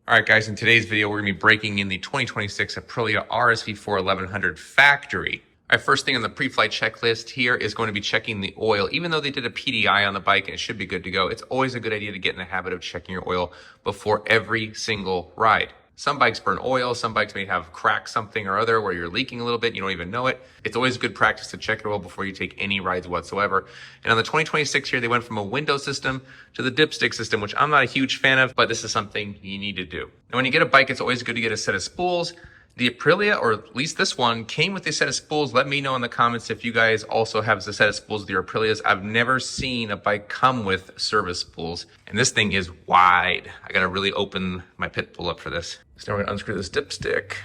All right, guys, in today's video, we're going to be breaking in the 2026 Aprilia RSV4 1100 factory. All right, first thing on the pre-flight checklist here is going to be checking the oil. Even though they did a PDI on the bike and it should be good to go, it's always a good idea to get in the habit of checking your oil before every single ride. Some bikes burn oil, some bikes may have cracked something or other where you're leaking a little bit, you don't even know it. It's always good practice to check your oil before you take any rides whatsoever. And on the 2026 here, they went from a window system to the dipstick system, which I'm not a huge fan of, but this is something you need to do. Now, when you get a bike, it's always good to get a set of spools. The Aprilia, or at least this one, came with a set of spools. Let me know in the comments if you guys also have a set of spools with your Aprilias. I've never seen a bike come with service spools, and this thing is wide. I gotta really open my pit bull up for this. So now we're gonna unscrew this dipstick.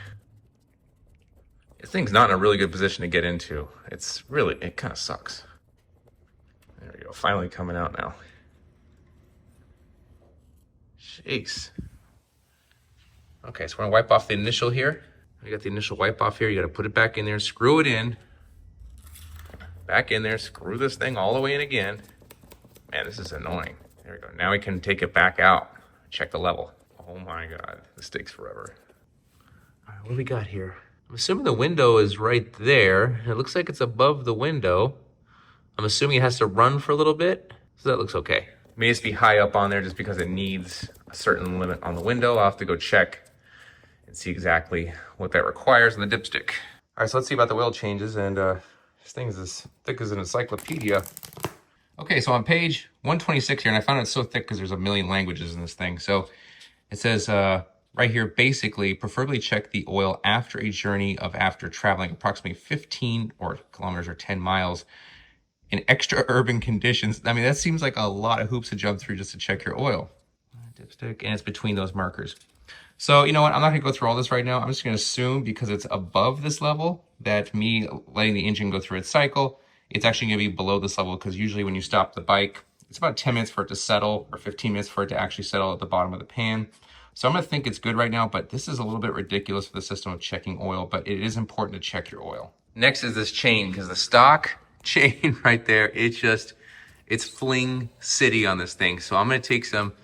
This thing's not in a really good position to get into. It kind of sucks. There we go, finally coming out now. Jeez. Okay, so we're gonna wipe off the initial here. We got the initial wipe off here. You got to put it back in there, screw it in. Back in there, screw this thing all the way in again. Man, this is annoying. There we go. Now we can take it back out. Check the level. Oh my God, this takes forever. All right, what do we got here? I'm assuming the window is right there. It looks like it's above the window. I'm assuming it has to run for a little bit. So that looks okay. It may just be high up on there just because it needs a certain limit on the window. I'll have to go check and see exactly what that requires in the dipstick. All right, so let's see about the oil changes, and this thing is as thick as an encyclopedia. Okay, so on page 126 here, and I found it so thick because there's a million languages in this thing. So it says right here, basically, preferably check the oil after a journey of after traveling approximately 15 kilometers or 10 miles in extra urban conditions. I mean, that seems like a lot of hoops to jump through just to check your oil. Dipstick, and it's between those markers. So, you know what, I'm not gonna go through all this right now. I'm just gonna assume, because it's above this level, that me letting the engine go through its cycle, it's actually gonna be below this level, because usually when you stop the bike, it's about 10 minutes for it to settle, or 15 minutes for it to actually settle at the bottom of the pan. So I'm gonna think it's good right now, but this is a little bit ridiculous for the system of checking oil, but it is important to check your oil. Next is this chain, because the stock chain right there, it's fling city on this thing. So I'm gonna take some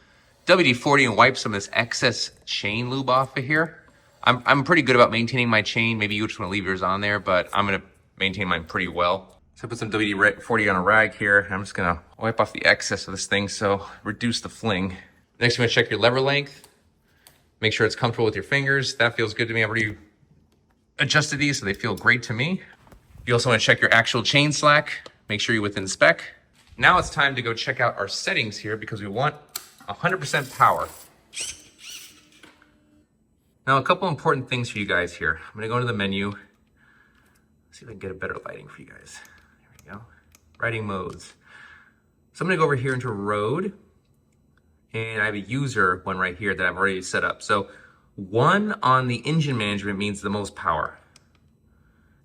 WD-40 and wipe some of this excess chain lube off of here. I'm pretty good about maintaining my chain. Maybe you just want to leave yours on there, but I'm gonna maintain mine pretty well. So I put some WD-40 on a rag here. I'm just gonna wipe off the excess of this thing, so reduce the fling. Next, you're gonna check your lever length. Make sure it's comfortable with your fingers. That feels good to me. I've already adjusted these, so they feel great to me. You also wanna check your actual chain slack. Make sure you're within spec. Now it's time to go check out our settings here, because we want 100% power. Now, a couple important things for you guys here. I'm gonna go into the menu. Let's see if I can get a better lighting for you guys. There we go. Riding modes. So I'm gonna go over here into road, and I have a user one right here that I've already set up. So 1 on the engine management means the most power.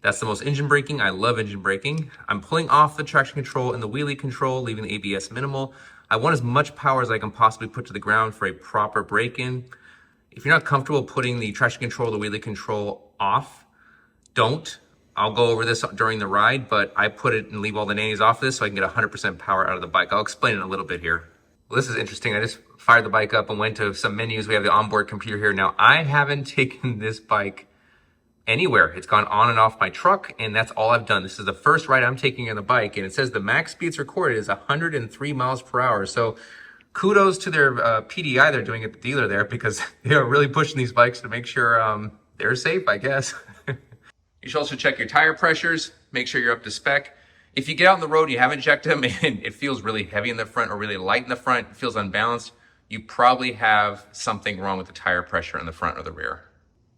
That's the most engine braking. I love engine braking. I'm pulling off the traction control and the wheelie control, leaving the ABS minimal. I want as much power as I can possibly put to the ground for a proper break-in. If you're not comfortable putting the traction control, the wheelie control off, don't. I'll go over this during the ride, but I put it and leave all the nannies off this so I can get 100% power out of the bike. I'll explain it a little bit here. Well, this is interesting. I just fired the bike up and went to some menus. We have the onboard computer here. Now, I haven't taken this bike anywhere. It's gone on and off my truck, and that's all I've done. This is the first ride I'm taking on the bike, and it says the max speeds recorded is 103 miles per hour. So kudos to their PDI they're doing at the dealer there, because they are really pushing these bikes to make sure they're safe, I guess. You should also check your tire pressures, make sure you're up to spec. If you get out on the road, you haven't checked them, and it feels really heavy in the front or really light in the front, it feels unbalanced, you probably have something wrong with the tire pressure in the front or the rear.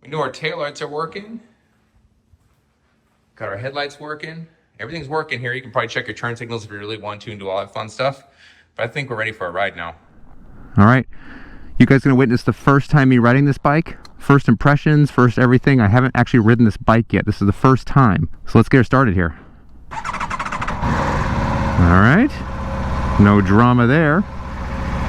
We know our taillights are working. Got our headlights working. Everything's working here. You can probably check your turn signals if you really want to and do all that fun stuff. But I think we're ready for a ride now. All right. You guys gonna witness the first time me riding this bike? First impressions, first everything. I haven't actually ridden this bike yet. This is the first time. So let's get her started here. All right. No drama there.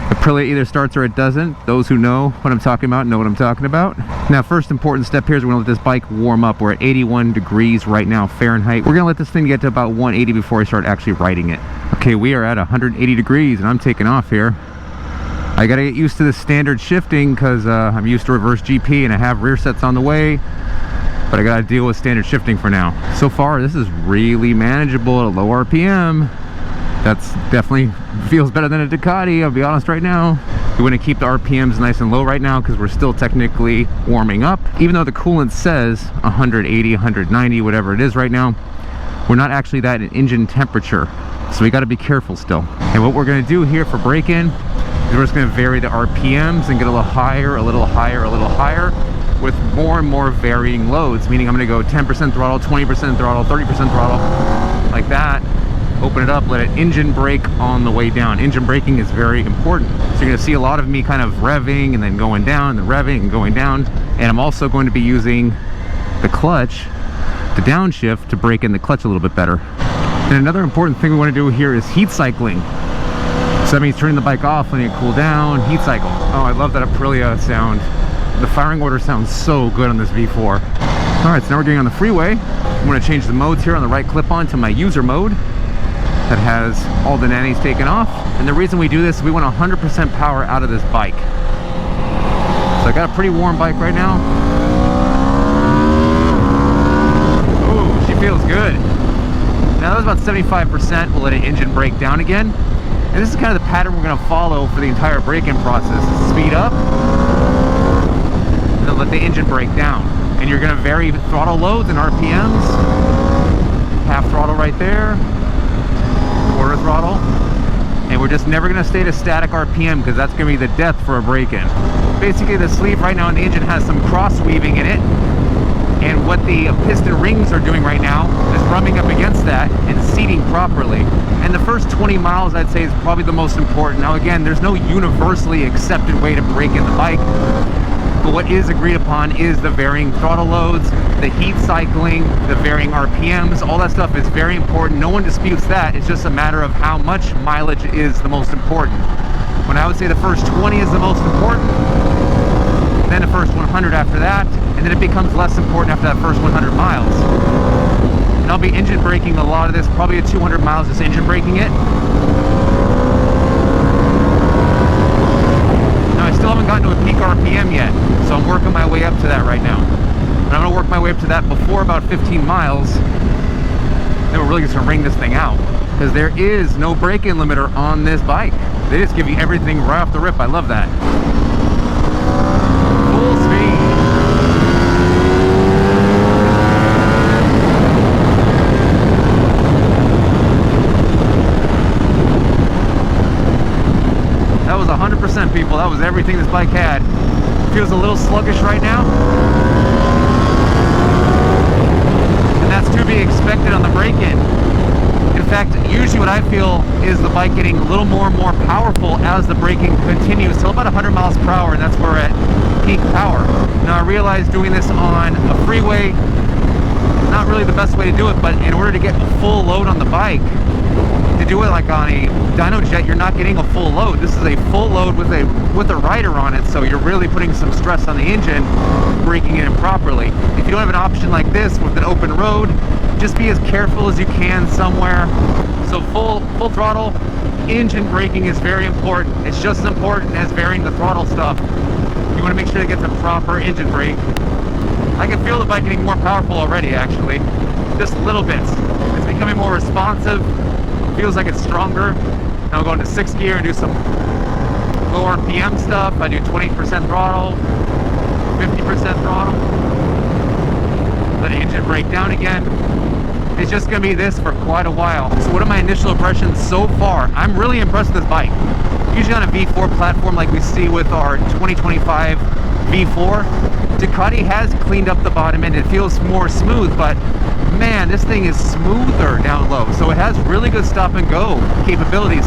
Aprilia either starts or it doesn't. Those who know what I'm talking about know what I'm talking about. Now, first important step here is we're gonna let this bike warm up. We're at 81 degrees right now Fahrenheit. We're gonna let this thing get to about 180 before I start actually riding it. Okay, we are at 180 degrees and I'm taking off here. I gotta get used to the standard shifting because I'm used to reverse GP and I have rear sets on the way, but I gotta deal with standard shifting for now. So far, this is really manageable at a low RPM. That's definitely feels better than a Ducati, I'll be honest right now. We want to keep the RPMs nice and low right now because we're still technically warming up. Even though the coolant says 180, 190, whatever it is right now, we're not actually that in engine temperature. So we got to be careful still. And what we're going to do here for braking is we're just going to vary the RPMs and get a little higher, a little higher, a little higher with more and more varying loads. Meaning I'm going to go 10% throttle, 20% throttle, 30% throttle, like that. Open it up, let it engine brake on the way down. Engine braking is very important. So you're going to see a lot of me kind of revving and then going down, and then revving and going down. And I'm also going to be using the clutch, the downshift, to brake in the clutch a little bit better. And another important thing we want to do here is heat cycling. So that means turning the bike off, letting it cool down, heat cycle. Oh, I love that Aprilia sound. The firing order sounds so good on this V4. All right, so now we're getting on the freeway. I'm going to change the modes here on the right clip-on to my user mode. That has all the nannies taken off. And the reason we do this is we want 100% power out of this bike. So I got a pretty warm bike right now. Oh, she feels good. Now that was about 75%. We'll let it engine brake down again. And this is kind of the pattern we're going to follow for the entire braking process. Speed up, and then let the engine brake down. And you're going to vary throttle loads and RPMs. Half throttle right there. Quarter throttle, and we're just never going to stay at a static RPM because that's going to be the death for a break-in. Basically, the sleeve right now in the engine has some cross weaving in it, and what the piston rings are doing right now is rubbing up against that and seating properly. And the first 20 miles, I'd say, is probably the most important. Now again, there's no universally accepted way to brake in the bike, but what is agreed upon is the varying throttle loads, the heat cycling, the varying RPMs. All that stuff is very important. No one disputes that. It's just a matter of how much mileage is the most important. When I would say the first 20 is the most important, then the first 100 after that, and then it becomes less important after that first 100 miles. And I'll be engine braking a lot of this, probably at 200 miles, just engine braking it. Now I still haven't gotten to a peak RPM yet, so I'm working my way up to that right now. And I'm going to work my way up to that before about 15 miles. Then we're really just going to ring this thing out. Because there is no break-in limiter on this bike. They just give you everything right off the rip. I love that. Full speed. That was 100%, people. That was everything this bike had. Feels a little sluggish right now. And that's to be expected on the break-in. In fact, usually what I feel is the bike getting a little more and more powerful as the braking continues till about 100 miles per hour, and that's where we're at peak power. Now I realize doing this on a freeway is not really the best way to do it, but in order to get a full load on the bike, to do it like on a dyno jet, you're not getting a full load. This is a full load with a rider on it, so you're really putting some stress on the engine, braking it in properly. If you don't have an option like this with an open road, just be as careful as you can somewhere. So full throttle, engine braking is very important. It's just as important as varying the throttle stuff. You want to make sure it gets a proper engine brake. I can feel the bike getting more powerful already, actually. Just little bits. It's becoming more responsive. Feels like it's stronger. Now I'll go into 6th gear and do some low RPM stuff. I do 20% throttle, 50% throttle. Let the engine brake down again. It's just going to be this for quite a while. So what are my initial impressions so far? I'm really impressed with this bike. Usually on a V4 platform like we see with our 2025 V4, Ducati has cleaned up the bottom end. It feels more smooth, but man, this thing is smoother down low. So it has really good stop and go capabilities.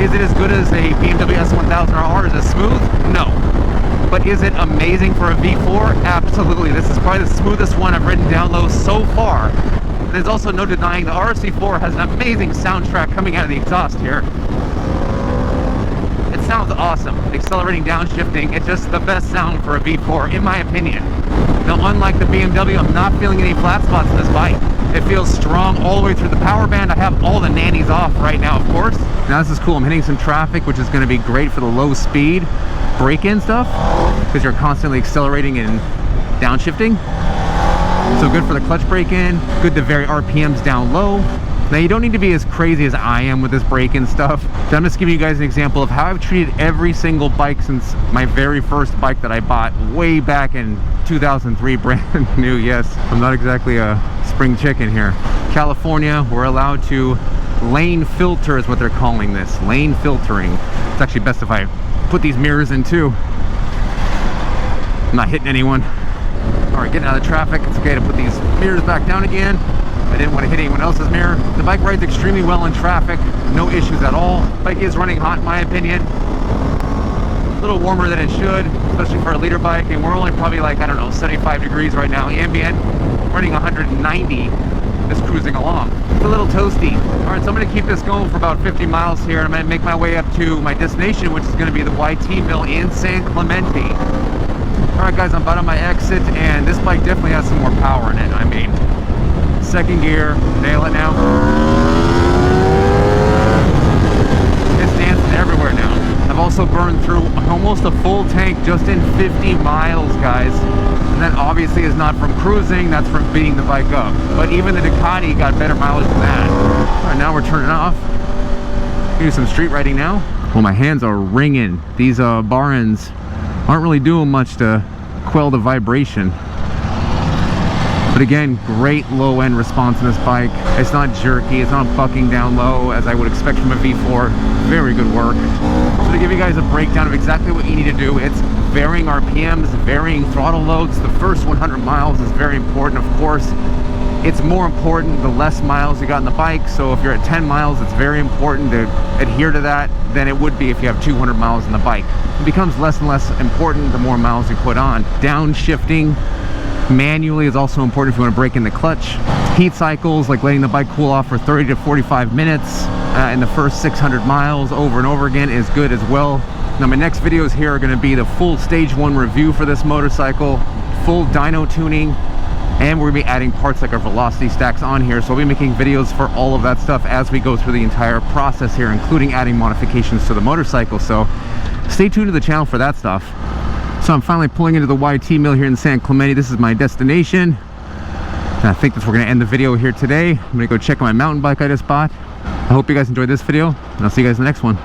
Is it as good as a BMW S1000RR? Is it smooth? No. But is it amazing for a V4? Absolutely. This is probably the smoothest one I've ridden down low so far. There's also no denying the RSV4 has an amazing soundtrack coming out of the exhaust here. It sounds awesome. Accelerating, downshifting, it's just the best sound for a V4 in my opinion. Now unlike the BMW, I'm not feeling any flat spots in this bike. It feels strong all the way through the power band. I have all the nannies off right now, of course. Now this is cool. I'm hitting some traffic, which is going to be great for the low speed brake-in stuff because you're constantly accelerating and downshifting. So good for the clutch brake-in, good to vary RPMs down low. Now you don't need to be as crazy as I am with this brake-in stuff. So I'm just giving you guys an example of how I've treated every single bike since my very first bike that I bought way back in 2003, brand new. Yes, I'm not exactly a spring chicken here. California, we're allowed to lane filter is what they're calling this, lane filtering. It's actually best if I put these mirrors in too. I'm not hitting anyone. All right, getting out of the traffic. It's okay to put these mirrors back down again. I didn't want to hit anyone else's mirror. The bike rides extremely well in traffic, no issues at all. Bike is running hot in my opinion. A little warmer than it should, especially for a liter bike, and we're only probably like, I don't know, 75 degrees right now. Ambient, running 190, just cruising along. It's a little toasty. All right, so I'm gonna keep this going for about 50 miles here. I'm gonna make my way up to my destination, which is gonna be the YT mill in San Clemente. All right guys, I'm about on my exit, and this bike definitely has some more power in it. I mean, second gear, nail it now. It's dancing everywhere now. I've also burned through almost a full tank just in 50 miles, guys. And that obviously is not from cruising, that's from beating the bike up. But even the Ducati got better mileage than that. All right, now we're turning off. Do some street riding now. Well, my hands are ringing. These bar ends aren't really doing much to quell the vibration. But again, great low end response in this bike. It's not jerky, it's not bucking down low as I would expect from a V4. Very good work. So to give you guys a breakdown of exactly what you need to do, it's varying RPMs, varying throttle loads. The first 100 miles is very important, of course. It's more important the less miles you got on the bike. So if you're at 10 miles, it's very important to adhere to that than it would be if you have 200 miles on the bike. It becomes less and less important the more miles you put on. Downshifting manually is also important if you want to break in the clutch. Heat cycles, like letting the bike cool off for 30 to 45 minutes in the first 600 miles over and over again, is good as well. Now my next videos here are going to be the full stage 1 review for this motorcycle, full dyno tuning, and we're going to be adding parts like our velocity stacks on here. So I'll be making videos for all of that stuff as we go through the entire process here, including adding modifications to the motorcycle. So stay tuned to the channel for that stuff. So I'm finally pulling into the YT mill here in San Clemente. This is my destination. And I think that's where we're going to end the video here today. I'm going to go check my mountain bike I just bought. I hope you guys enjoyed this video, and I'll see you guys in the next one.